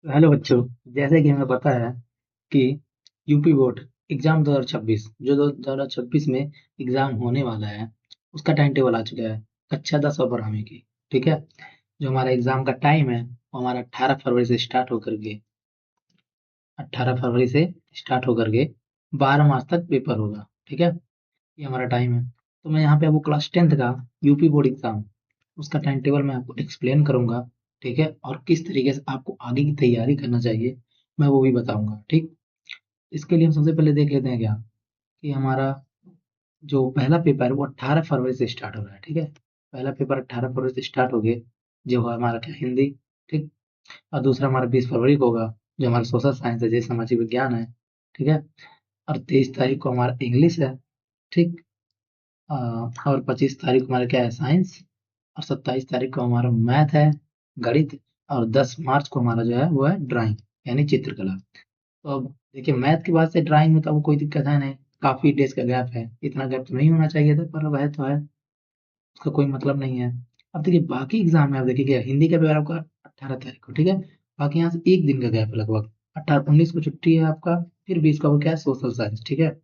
Hello बच्चों। जैसे कि हमें पता है कि यूपी बोर्ड एग्जाम 2026 जो 2026 में एग्जाम होने वाला है, उसका टाइम टेबल आ चुका है। कक्षा 10 और 12वीं की। ठीक है। जो हमारा एग्जाम का टाइम है वो हमारा 18 फरवरी से स्टार्ट होकर के 18 फरवरी से स्टार्ट होकर के 12 मार्च तक पेपर होगा। ठीक है। ये हमारा टाइम है। तो मैं यहाँ पे आपको क्लास 10th का यूपी बोर्ड एग्जाम, उसका टाइम टेबल मैं आपको एक्सप्लेन करूंगा। ठीक है। और किस तरीके से आपको आगे की तैयारी करना चाहिए मैं वो भी बताऊंगा। ठीक। इसके लिए हम सबसे पहले देख लेते हैं क्या कि हमारा जो पहला पेपर है वो 18 फरवरी से स्टार्ट हो रहा है। ठीक है। पहला पेपर 18 फरवरी से स्टार्ट हो गया, जो है हमारा क्या, हिंदी। ठीक। और दूसरा हमारा 20 फरवरी को होगा, जो हमारा सोशल साइंस है, जैसे सामाजिक विज्ञान है। ठीक है। और 23 तारीख को हमारा इंग्लिश है। ठीक। अ, और 25 तारीख को हमारा क्या है, साइंस। और 27 तारीख को हमारा मैथ है, गणित। और 10 मार्च को हमारा जो है वो है ड्राइंग, यानी चित्रकला। तो अब देखिए, मैथ के बाद से ड्राइंग में तो अब कोई दिक्कत है नहीं। काफी डेज का गैप है, इतना गैप तो नहीं होना चाहिए था, पर अब है तो है, उसका कोई मतलब नहीं है। अब देखिए बाकी एग्जाम में, आप देखिए हिंदी का पेपर आपका 18 तारीख को। ठीक है। बाकी यहाँ से एक दिन का गैप है लगभग। 18 19 को छुट्टी है आपका। फिर 20 का वो क्या है, सोशल साइंस। ठीक है।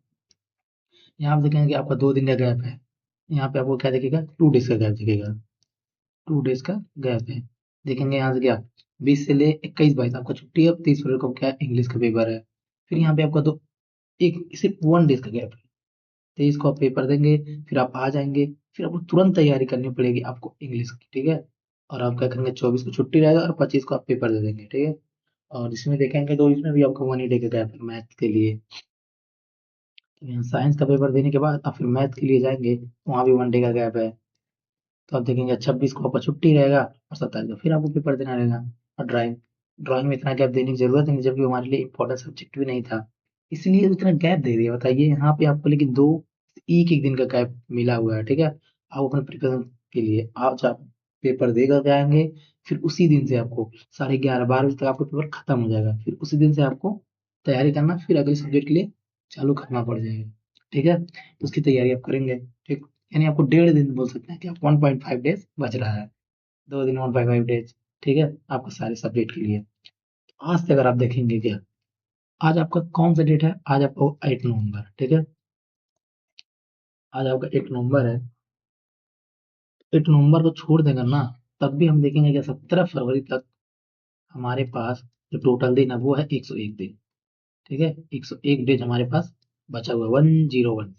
यहाँ आप देखेंगे कि आपका 2 दिन का गैप है। यहाँ पे आपको क्या दिखेगा, 2 डेज का गैप दिखेगा। 2 डेज का गैप है। देखेंगे यहाँ से क्या, 20 से ले 21 22 आपका छुट्टी है। 30 फरवरी को क्या है, इंग्लिश का पेपर है। फिर यहाँ पे आपका दो, एक सिर्फ 1 डेज का गैप है। 23 को आप पेपर देंगे, फिर आप आ जाएंगे। फिर आपको तुरंत तैयारी करनी पड़ेगी आपको इंग्लिश की। ठीक है। और आप क्या करेंगे, 24 को छुट्टी रहेगा और 25 को आप पेपर दे देंगे। ठीक है। और इसमें देखेंगे तो इसमें भी आपको 1 ही डे का गैप है मैथ के लिए। तो यहाँ साइंस का पेपर देने के बाद आप फिर मैथ के लिए जाएंगे, वहाँ भी 1 डे का गैप है। तो आप देखेंगे 26 को आपका छुट्टी रहेगा और 27 को फिर आपको पेपर देना रहेगा। और ड्राइंग, ड्राइंग में इतना गैप देने की जरूरत नहीं, जबकि हमारे लिए इंपॉर्टेंट सब्जेक्ट भी नहीं था, इसलिए इतना गैप दे दिया। बताइए यहाँ पे आपको लेकिन दो, एक एक दिन का गैप मिला हुआ है। ठीक है। आप अपने प्रिपरेशन के लिए आज आप पेपर देकर के आएंगे, फिर उसी दिन से आपको 11:30 12 बजे तक आपका पेपर खत्म हो जाएगा। फिर उसी दिन से आपको तैयारी करना, फिर अगले सब्जेक्ट के लिए चालू करना पड़ जाएगा। ठीक है। तो उसकी तैयारी आप करेंगे। ठीक। यानी आपको 1.5 दिन बोल सकते हैं कि आप 1.5 डेज बच रहा है। 2 दिन 1.5 डेज। ठीक है। आपका सारे सब्जेक्ट के लिए। आज से अगर आप देखेंगे क्या, आज आपका कौन सा डेट है, आज आपका 8 नवंबर। ठीक है। आज आपका 8 नवंबर है। 8 नवंबर को छोड़ देगा ना, तब भी हम देखेंगे कि 17 फरवरी तक हमारे पास जो टोटल दिन है वो है 101 दिन। ठीक है। 101 डेज हमारे पास बचा हुआ है, 101।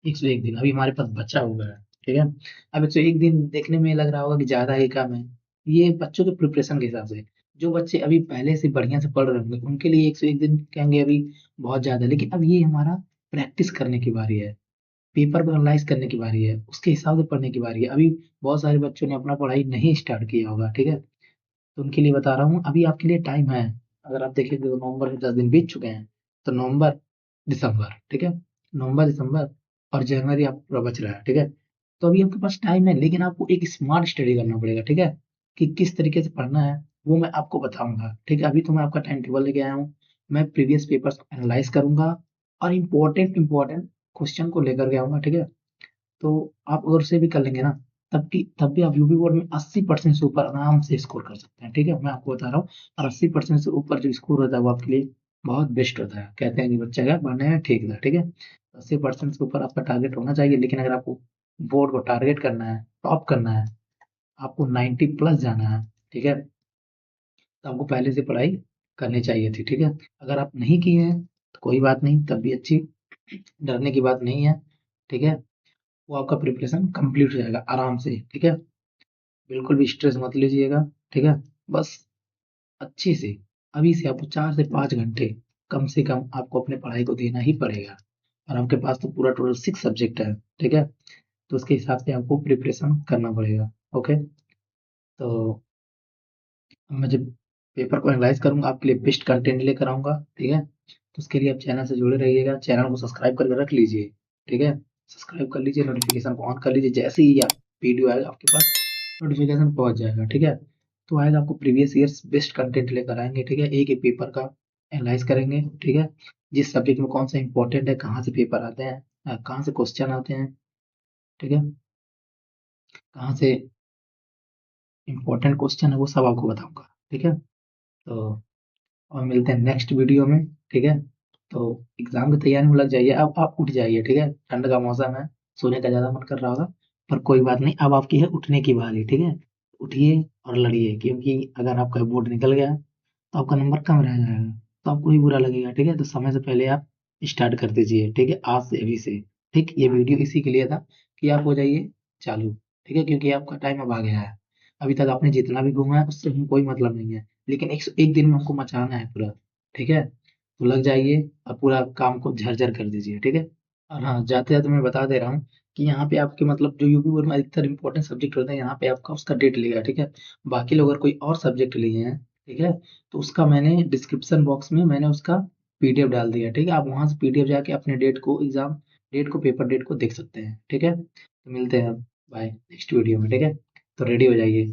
101 दिन अभी हमारे पास बचा हुआ है। ठीक है। अब 101 दिन देखने में लग रहा होगा कि ज्यादा ही कम है। ये बच्चों के प्रिपरेशन के हिसाब से, जो बच्चे अभी पहले से बढ़िया से पढ़ रहे होंगे उनके लिए 101 दिन कहेंगे अभी बहुत ज्यादा है। लेकिन अब ये हमारा प्रैक्टिस करने की बारी है, पेपर को एनालाइज करने की बारी है, उसके हिसाब से पढ़ने की बारी है। अभी बहुत सारे बच्चों ने अपना पढ़ाई नहीं स्टार्ट किया होगा। ठीक है। तो उनके लिए बता रहा हूँ, अभी आपके लिए टाइम है। अगर आप देखेंगे तो नवंबर के 10 दिन बीत चुके हैं। तो नवंबर दिसंबर, ठीक है, नवंबर दिसंबर और जनवरी आप पूरा बच रहा है। ठीक है। तो अभी आपके पास टाइम है, लेकिन आपको एक स्मार्ट स्टडी करना पड़ेगा। ठीक है। कि किस तरीके से पढ़ना है वो मैं आपको बताऊंगा। ठीक है। अभी तो मैं आपका टाइम टेबल लेके आया हूँ। मैं प्रीवियस पेपर्स को एनालाइज करूंगा और इम्पोर्टेंट क्वेश्चन को लेकर के आऊंगा। ठीक है। तो आप अगर उसे भी कर लेंगे ना, तब भी आप यूपी बोर्ड में 80% से ऊपर आराम से स्कोर कर सकते हैं। ठीक है। मैं आपको बता रहा हूँ। और 80% से ऊपर जो स्कोर होता है वो आपके लिए बहुत बेस्ट होता है। कहते हैं कि बच्चा क्या पढ़ने में ठीक था। ठीक है। 80% से ऊपर आपका टारगेट होना चाहिए। लेकिन अगर आपको बोर्ड को टारगेट करना है, टॉप करना है, आपको 90+ जाना है। ठीक है। तो आपको पहले से पढ़ाई करनी चाहिए थी। ठीक है। अगर आप नहीं किए हैं तो कोई बात नहीं, तब भी अच्छी, डरने की बात नहीं है। ठीक है। वो आपका प्रिपरेशन कंप्लीट हो जाएगा आराम से। ठीक है। बिल्कुल भी स्ट्रेस मत लीजिएगा। ठीक है। बस अच्छे से अभी से आपको 4 से 5 घंटे कम से कम आपको अपने पढ़ाई को देना ही पड़ेगा। और आपके पास तो पूरा टोटल 6 सब्जेक्ट है। ठीक है। तो उसके हिसाब से आपको प्रिपरेशन करना पड़ेगा। ओके। तो मैं जब पेपर को एनालाइज करूंगा आपके लिए बेस्ट कंटेंट लेकर आऊंगा। ठीक है। तो उसके लिए आप चैनल से जुड़े रहिएगा, चैनल को सब्सक्राइब करके रख लीजिए। ठीक है। सब्सक्राइब कर लीजिए, नोटिफिकेशन को ऑन कर लीजिए, जैसे ही आप वीडियो आएगा आपके पास नोटिफिकेशन पहुंच जाएगा। ठीक है। तो आएगा आपको प्रीवियस ईयर्स बेस्ट कंटेंट लेकर आएंगे। ठीक है। एक एक पेपर का एनालाइज करेंगे। ठीक है। जिस सब्जेक्ट में कौन सा इंपॉर्टेंट है, कहाँ से पेपर आते हैं, कहाँ से क्वेश्चन आते हैं। ठीक है। कहाँ से इंपॉर्टेंट क्वेश्चन है वो सब आपको बताऊंगा। ठीक है। तो और मिलते हैं नेक्स्ट वीडियो में, ठीक है। तो एग्जाम की तैयारी में लग जाइए, अब आप उठ जाइए, ठीक है। ठंड का मौसम है, सोने का ज्यादा मन कर रहा होगा, पर कोई बात नहीं, अब आपकी है उठने की बारी, ठीक है। उठिए और लड़िए, क्योंकि अगर आपका बोर्ड निकल गया तो आपका नंबर कम रह जाएगा, तो आपको ही बुरा लगेगा, ठीक है। तो समय से पहले आप स्टार्ट कर दीजिए, ठीक है, आज से, अभी से। ठीक, ये वीडियो इसी के लिए था कि आप हो जाइए चालू, ठीक है, क्योंकि आपका टाइम अब आ गया है। अभी तक आपने जितना भी घूमा है उससे हमें कोई मतलब नहीं है, लेकिन एक दिन में हमको मचाना है पूरा, ठीक है। तो लग जाइए और पूरा काम को झरझर कर दीजिए, ठीक है। और हाँ, जाते जाते मैं बता दे रहा हूँ कि यहाँ पे आपके मतलब जो यूपी बोर्ड में अधिकतर इंपॉर्टेंट सब्जेक्ट होते हैं, यहाँ पे आपका उसका डेट लिखा है, ठीक है। बाकी लोग अगर कोई और सब्जेक्ट लिए हैं, ठीक है, तो उसका मैंने डिस्क्रिप्शन बॉक्स में मैंने उसका पीडीएफ डाल दिया, ठीक है। आप वहां से पीडीएफ जाके अपने डेट को, एग्जाम डेट को, पेपर डेट को देख सकते हैं, ठीक है। तो मिलते हैं, बाय नेक्स्ट वीडियो में, ठीक है। तो रेडी हो जाइए।